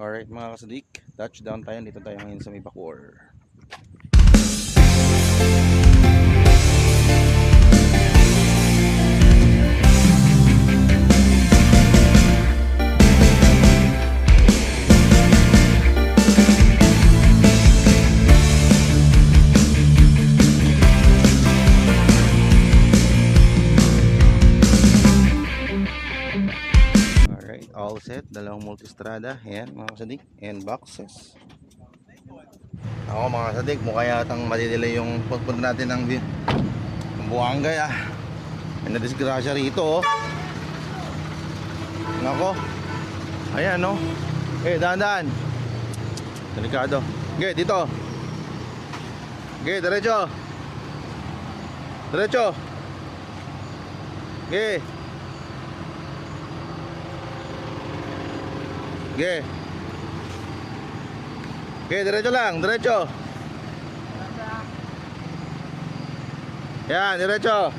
Alright mga kasadik, touchdown tayo. Dito tayo ngayon sa may Bacoor. All set, dalawang multistrada. Ayan mga kasadik, and boxes. Ako mga kasadik, mukha yatang madidelay yung pagpunta natin ng Buangay May nadisgrasya rito Nako. Ayan no. Dahan-dahan. Delikado. Dito. Diretso. Diretso. Diretso lang, diretso. Yan, diretso.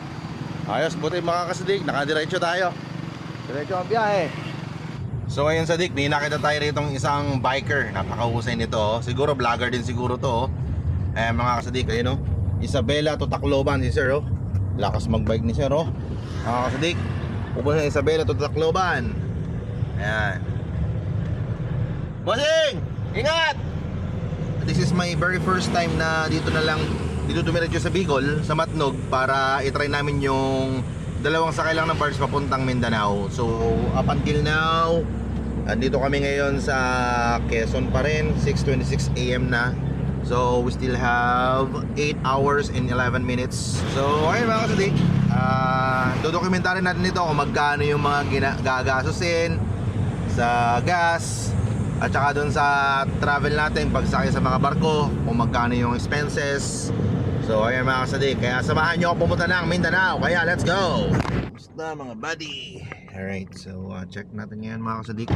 Ayos, buti mga kasadik, nakadiretso tayo. Diretso ang biyahe. So ayun sadik, may nakita tayo rito isang biker. Napakahusay nito. Siguro vlogger din siguro to. Mga kasadik, ayun Isabela to Tacloban si sir Lakas magbike ni sir Mga kasadik, pupunta sa Isabela to Tacloban. Ayan. Bossing! Ingat! This is my very first time na dito dumiretso sa Bicol, sa Matnog, para i-try namin yung dalawang sakay lang ng bars papuntang Mindanao. So up until now, andito kami ngayon sa Quezon pa rin, 6:26 AM na. So we still have 8 hours and 11 minutes. So ayun mga kasadik, dodokumentaryo natin dito kung magkano yung mga gagastusin sa gas, at saka dun sa travel natin pagsakay sa mga barko, kung magkano yung expenses. So ayan mga kasadik, kaya samahan nyo ako pumunta ng Mindanao. Kaya let's go! Basta mga buddy. Alright, so check natin ngayon mga kasadik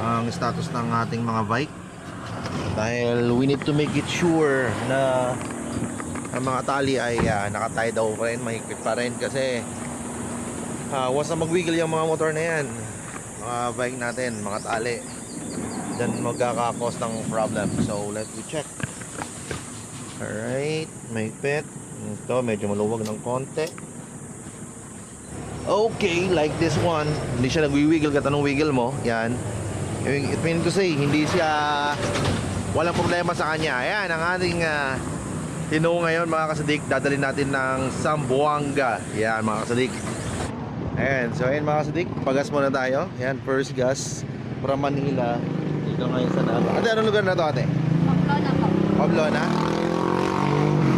ang status ng ating mga bike. Dahil we need to make it sure na ang mga tali ay naka-tie daw pa rin, mahigpit pa rin. Kasi once na mag-wiggle yung mga motor na yan, mga bike natin, mga tali, then magkaka-cause ng problem. So let me check. Alright, may pet. Ito medyo maluwag ng konti. Okay, like this one, hindi siya nagwi-wiggle kahit anong wiggle mo. Yan, it means to say, hindi siya, walang problema sa kanya. Ayan ang ating Tino ngayon mga kasadik. Dadalhin natin ng Zamboanga. Yan mga kasadik. Ayan, so ayan mga kasadik, pagas muna tayo. Ayan, first gas from Manila dito ngayon sa Naga. Ate, anong lugar na to ate? Pamplona po. Pamplona?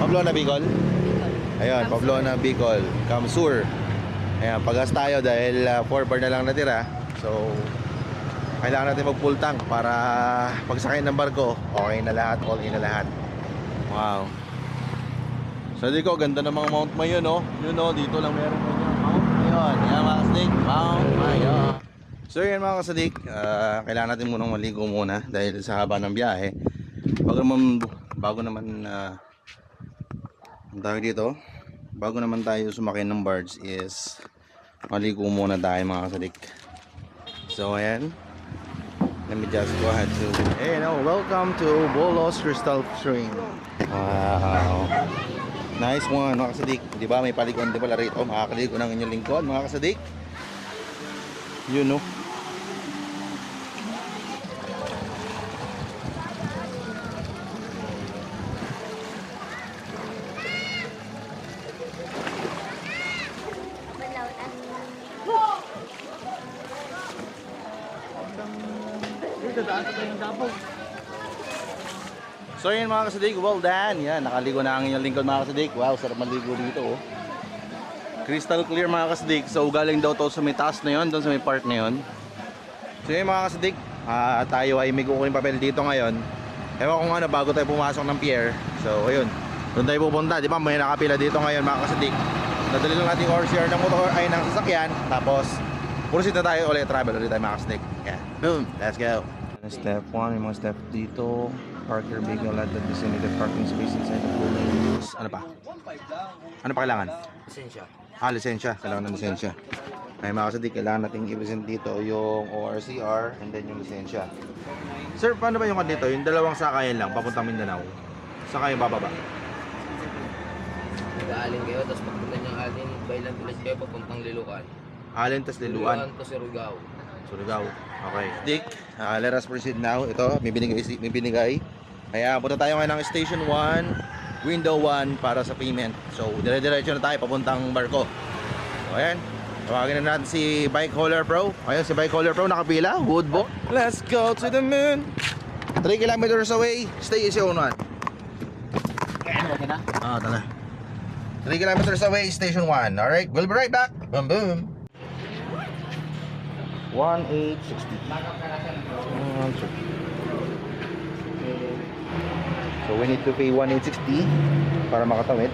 Pamplona, Bicol? Bicol. Ayun, Pamplona, Bicol, Kamsur. Ayan, pagas tayo dahil 4 bar na lang natira. So kailangan natin mag full tank para pagsakay ng barko, okay na lahat, all in na lahat. Wow. So dito, ganda ng mga Mount Mayon dito lang meron mo yung Mount Mayon. Ayan mga kasadik, Mount Mayon. So yan mga kasadik, kailangan natin munang maligo muna dahil sa haba ng biyahe. Bago naman tayo sumakay ng barge is maligo muna tayo mga kasadik. So ayan, let me just go ahead to welcome to Bolos Crystal Stream. Wow, nice one mga kasadik. Diba may paliguan din pala rito, makakaligo ng inyong lingkod mga kasadik. So yun mga kasadik, well done. Yan, nakaligo na ang inyong lingkod mga kasadik. Wow, sarap maligo dito Crystal clear mga kasadik. So galing daw to sa may taas na yun, doon sa may part na yun. So yun mga kasadik, tayo ay may kukunin papel dito ngayon. Ewan kung ano, bago tayo pumasok ng pier. So ayun, doon tayo pupunta. Di ba may nakapila dito ngayon mga kasadik. Nadali lang natin ORCR ng motor ay ng sasakyan. Tapos purusin na tayo ulit, travel ulit tayo mga kasadik. Yeah, boom, let's go. Step 1, may mga step dito. Park your vehicle at the designated parking space inside the pool lanes. Ano pa? Ano pa kailangan? Lisensya. Lisensya. Kailangan ng lisensya. Ay mga kasadik, kailangan natin i-present dito yung ORCR and then yung lisensya. Sir, paano ba yung dito? Yung dalawang sakayan lang, papuntang Mindanao. Saka yung bababa. Nag-aalin kayo, tapos pagpunta niyang alin, bailan tulis kayo papuntang Liloan. Alin tas Liluan. to Surigao. Surigao. Okay. Dick, let us proceed now. Ito, may binigay. Kaya punta tayo ngayon ng Station 1, Window 1 para sa payment. So, dire-diretso na tayo papuntang barko. So, ayan. Tawagin na natin si Bike Hauler Pro. Ayun, si Bike Hauler Pro nakapila. Woodbo. Let's go to the moon. 3 kilometers away. Stay easy on 1. Okay na? Tala. 3 kilometers away, Station 1. Alright, we'll be right back. Boom, boom. 1860. So we need to pay 1860 para makatawid.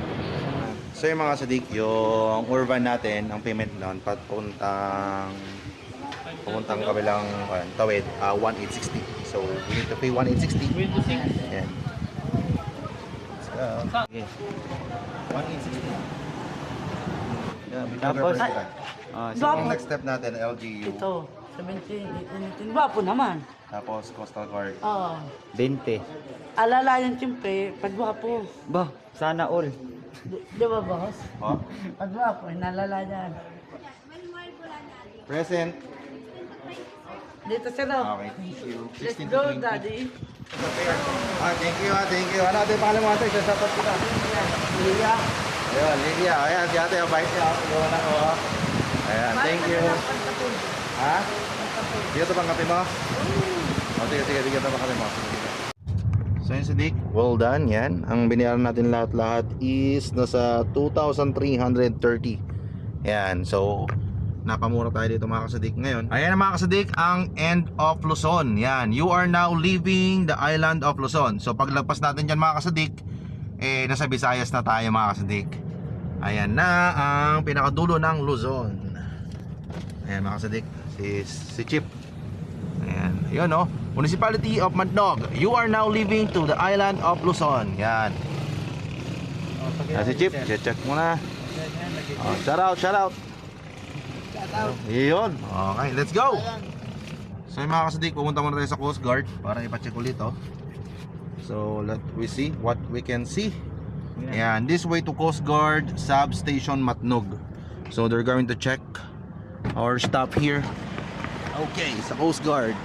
So yung mga sadik, yung urban natin, ang payment doon papuntang kabilang tawid, 1860. So we need to pay 1860. Yan. Let's go. Okay. 180. Yeah, Tapos, so ang next step natin, LGU. ito, 17, 18, gwapo naman. Tapos Coastal Guard. Oo. 20. Alalayan siyempre, pag gwapo. Bah, sana all. Di ba, boss? Oh. Pag gwapo, nalalayan. Present. Dito sila. Okay, thank you. Let's 16 to go, 20. daddy. Thank you, thank you. Ano ate, pangalan mo ate? Sasapat kita. Liya. Ayun, Lydia. Ayan, si ate, ang bait niya. Iwan ako. Ayan, thank you. Ha? Dito bang kape mo? Sige, dito bang kape mo? So yun, Sadik, well done, yan. Ang binayaran natin lahat-lahat is nasa 2,330. Yan, so napamura tayo dito mga kasadik ngayon. Ayan mga kasadik, ang end of Luzon. Yan, you are now leaving the island of Luzon. So paglagpas natin dyan mga kasadik, nasa Visayas na tayo mga kasadik. Ayan na ang pinakadulo ng Luzon. Ayan mga kasadik, si Chip. Ayan, yun no, Municipality of Matnog, you are now leaving to the island of Luzon. Yan. Si Chip, check muna. Shout out. Yun. Okay, let's go. So yung mga kasadik, pumunta muna tayo sa Coast Guard para ipacheck ulit oh. So let we see what we can see. Ayan, this way to Coast Guard Substation Matnog. So they're going to check our stop here. Okay, sa Coast Guard.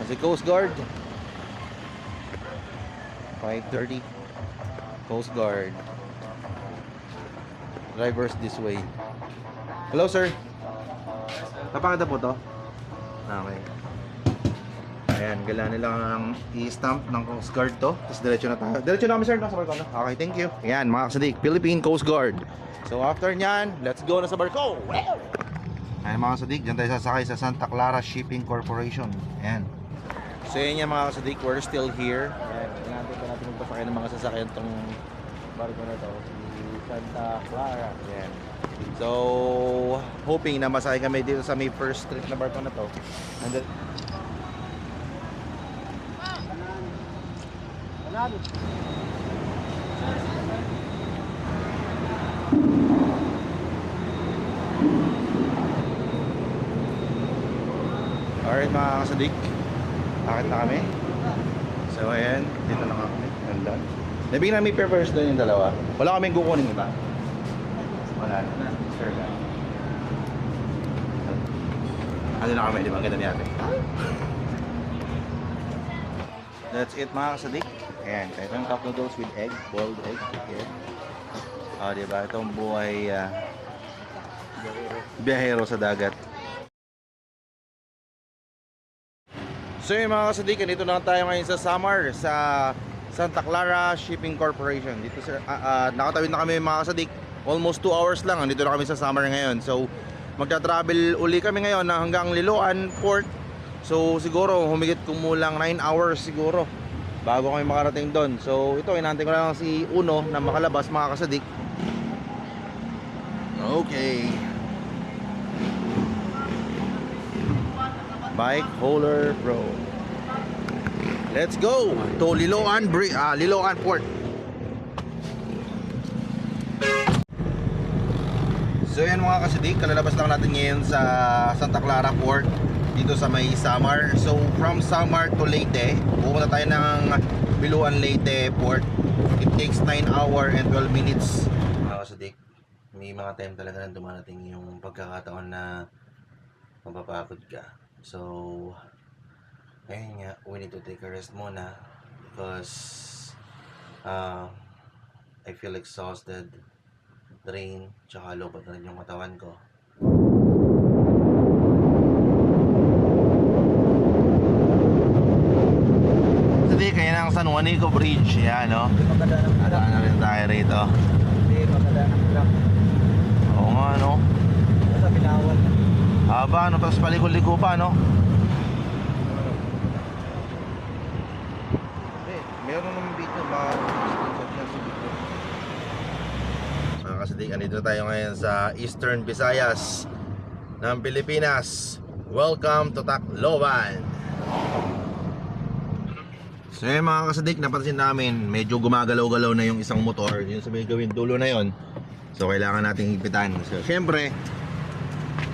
Sa Coast Guard 5:30 Coast Guard. Drivers this way. Hello sir. Napakita po to? Okay. Ayan, kailangan nilang i-stamp ng Coast Guard to. Tapos diretso na tayo. Diretso na kami sir, nasa barko na. Okay, thank you. Ayan mga kasadik, Philippine Coast Guard. So after nyan, let's go na sa barko. Ayan mga kasadik, dyan tayo sasakay sa Santa Clara Shipping Corporation. Ayan. So yan yan mga kasadik, we're still here. Ayan, hinahantay pa natin magpasakay ng mga sasakyan tong barko na to. Si Santa Clara. Ayan. So, hoping na masakay kami dito sa may first trip na barko na to. And then, alright mga kasadik, akit na kami. So ayan, dito na kami. Ganda. Nabigyan namin papers doon yung dalawa. Wala kaming kukunin iba. Wala na. Sure lang. Ano na kami, di ba? Ang ganda ni ate. That's it mga kasadik. Ayan, ito yung cup noodles with egg, boiled egg. Here. Diba? Itong buhay biyahero sa dagat. So yung mga kasadik, dito na tayo ngayon sa Samar, sa Santa Clara Shipping Corporation. Dito sir, nakatawid na kami mga kasadik. Almost 2 hours lang, dito na kami sa Samar ngayon. So magta-travel uli kami ngayon na hanggang Liloan Port. So siguro humigit kumulang 9 hours siguro bago kami makarating doon. So ito, inaantay ko na lang si Uno na makalabas mga kasadik. Okay. Bike Hauler Pro. Let's go to Liloan Port. So yan mga kasidik, kalalabas lang natin ngayon sa Santa Clara Port dito sa may Samar. So from Samar to Leyte, pupunta tayo ng Biluan Leyte Port. It takes 9 hours and 12 minutes. Mga kasidik, may mga time talaga na dumarating yung pagkakataon na mapapagod ka. So ayun nga, we need to take a rest muna because I feel exhausted, drain, tsaka lobot na rin yung katawan ko. Kasi kaya ng San Juanico Bridge, yan no? Adaan na rin tayo rito. Oo nga no? Haba no, tapos palikod-liko pa no? Meron naman dito mga kasidik, andito tayo ngayon sa Eastern Visayas ng Pilipinas. Welcome to Tacloban. So yun mga kasidik, napansin namin medyo gumagalaw-galaw na yung isang motor. Yung sabi gawin dulo na yon. So kailangan nating higpitan. So syempre,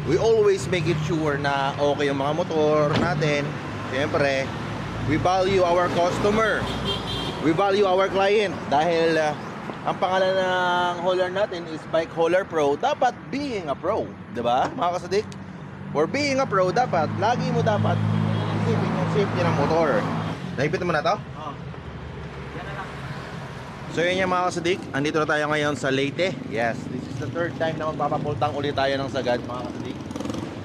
we always make it sure na okay yung mga motor natin. Syempre, we value our customer. We value our client. Dahil ang pangalan ng hauler natin is Bike Hauler Pro. Dapat being a pro, diba mga kasadik? For being a pro, dapat lagi mo dapat isipin yung safety ng motor. Nahipit mo na to? Oo. So yun yung mga kasadik, andito na tayo ngayon sa Leyte. Yes, this is the third time na magpapapultang ulit tayo ng sagad mga kasadik.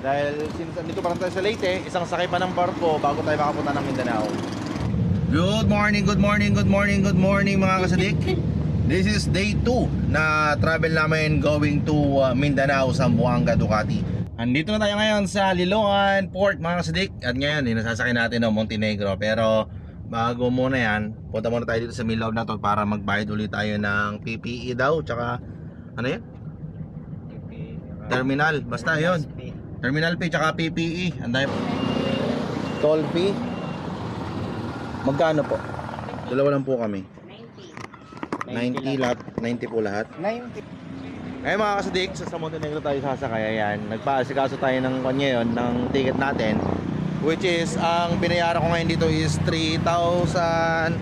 Dahil since andito pa lang tayo sa Leyte, isang sakay pa ng barko bago tayo makapunta ng Mindanao. Good morning, good morning, good morning, good morning mga kasadik. This is day 2 na travel namin going to Mindanao, Zamboanga, Ducati. Andito na tayo ngayon sa Liloan Port mga kasadik. At ngayon, nasasakay natin ng Montenegro. Pero bago muna yan, punta muna tayo dito sa Milog na to para magbayad ulit tayo ng PPE daw. Tsaka, ano yan? Terminal, basta yun. Terminal fee tsaka PPE. Anday po. Toll fee. Magkano po? Dalawa lang po kami. 90 lahat, 90 po lahat. 90. Ngayon mga kasadik, sa Montenegro tayo sasakay. Ayan, nagpaasikaso tayo ng kanya yon, ng ticket natin, which is ang binayaran ko ngayon dito is 3,200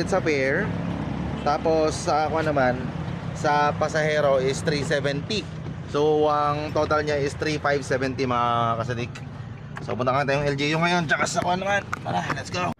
sa fare. Tapos sa ako naman sa pasahero is 370. So ang total niya is 3,570 mga kasadik. So punta ka tayong LGU ngayon, tsaka sa ako naman. Tara, let's go.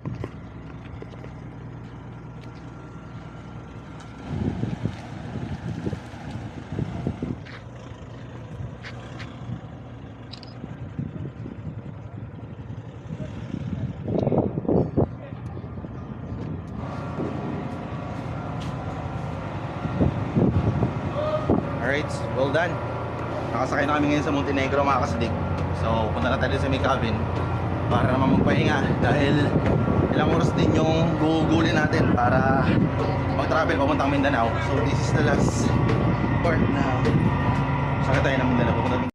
Alright, well done. Nakasakay na kami ngayon sa Montenegro mga kasadik. So punta na tayo sa may cabin para naman magpahinga. Dahil ilang oras din yung gugulin natin para mag-travel papuntang Mindanao. So this is the last part na sakay tayo ng Mindanao papunta Mindanao.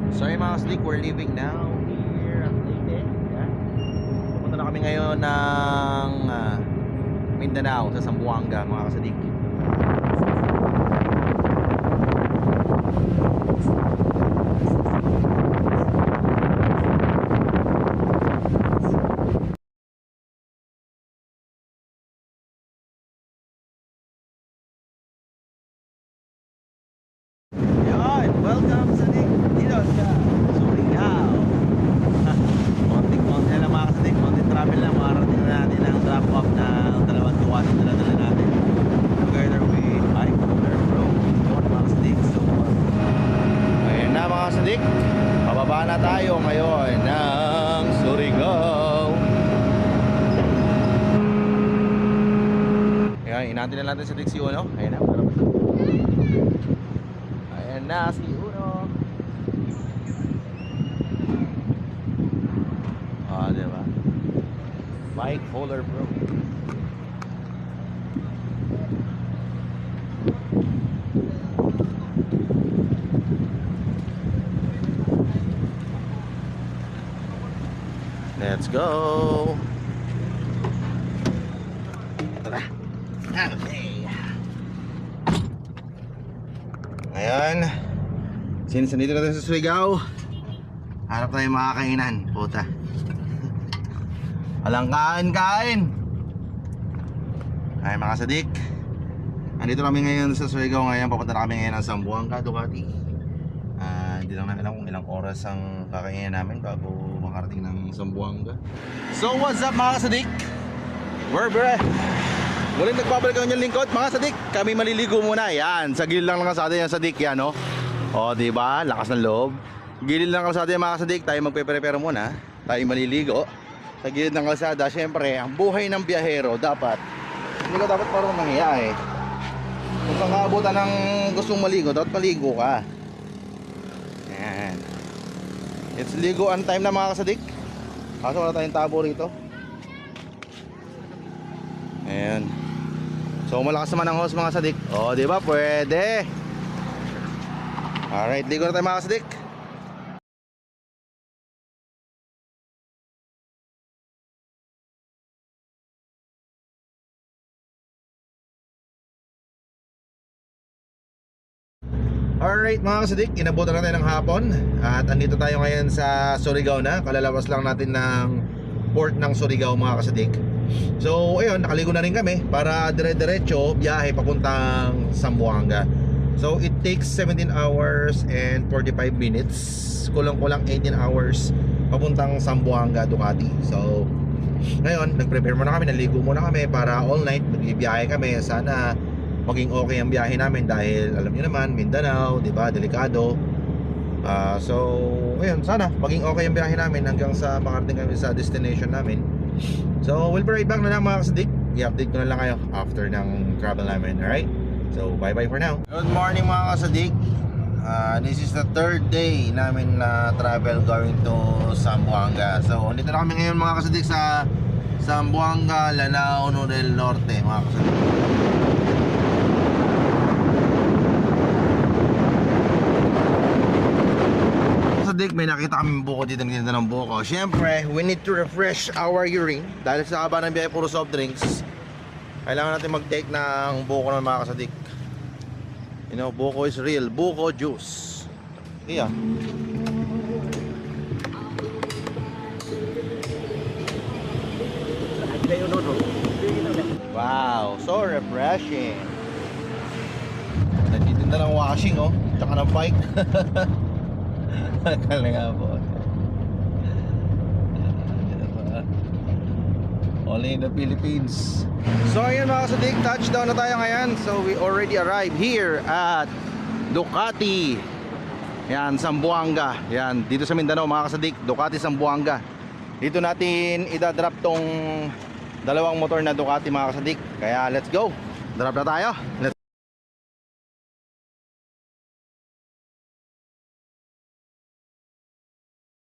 So yung mga slick, we're leaving now here at Leyte. Yeah. Pupunta na kami ngayon ng Mindanao sa Zamboanga mga kasadik. Yan, welcome sa dito sa Surigao. Konting lang mga kasadik, konting travel lang, makarating na natin ang drop off na dalawang Ducati na dala natin together with Bike Hauler Pro. Yun mga kasadik. So ayun na mga kasadik, pababa na tayo ngayon ng Surigao. Ayan, inantin na natin sa Dixie Uno. Ayan na, ayan na si Uno. Ah, diba? Bike Hauler Pro. Let's go. Tara. Okay. Ngayon, since nandito natin sa Surigao, harap tayo mga kainan. Puta. Walang kain. Ay mga sadik, andito kami ngayon sa Surigao. Ngayon papunta na kami ngayon ng Zamboanga, Ducati. Hindi lang namin alam kung ilang oras ang kakainin namin bago makarating ng Zamboanga. So what's up mga sadik? We're back. Muling nagbabalik ang inyong lingkod mga sadik. Kami maliligo muna. Yan, sa gilid lang sa atin yung sadik yan, no? O diba, lakas ng loob. Gilid lang sa atin mga sadik. Tayo magpe-prepare muna. Tayo maliligo sa gilid ng kalsada. Siyempre, ang buhay ng biyahero dapat hindi ka dapat parang manghiya eh. Kung kang kaabutan ng gustong maligo, dapat maligo ka. Yan. It's liguan time na mga kasadik. Kaso wala tayong tabo rito. Ayan. So malakas naman ang hose mga kasadik. O diba pwede. Alright, ligo na tayo mga kasadik. Alright mga kasadik, inabutan na tayo ng hapon. At andito tayo ngayon sa Surigao na. Kalalabas lang natin ng port ng Surigao mga kasadik. So ayun, nakaligo na rin kami para dire-diretso biyahe papuntang Zamboanga. So it takes 17 hours and 45 minutes. Kulang-kulang 18 hours papuntang Zamboanga, Ducati. So ngayon, nag-prepare muna kami, naligo muna kami para all night magbibiyahe kami. Sana maging okay ang biyahe namin dahil alam niyo naman, Mindanao, 'di ba? Delikado. So, ayun, sana maging okay ang biyahe namin hanggang sa makarating kami sa destination namin. So, we'll be right back na lang mga kasadik. I-update ko na lang kayo after ng travel namin, alright? So, bye-bye for now. Good morning mga kasadik. This is the third day namin na travel going to Zamboanga. So, dito na kami ngayon mga kasadik sa Zamboanga, Lanao del Norte mga kasadik. May nakita kami buko dito, ng tinda ng buko. Siyempre, we need to refresh our urine. Dahil sa haba ng biyahe puro soft drinks, kailangan natin mag-take ng buko naman mga kasadik. You know, buko is real. Buko juice. Yeah. Wow, so refreshing. Nagtitinda ng washing oh, tsaka ng bike. Kala nga po. Only in the Philippines. So ayun mga kasadik, touchdown na tayo ngayon. So we already arrived here at Ducati. Yan, Zamboanga. Yan, dito sa Mindanao mga kasadik, Ducati Zamboanga. Dito natin idadrop tong dalawang motor na Ducati mga kasadik. Kaya let's go. Drop na tayo. Let's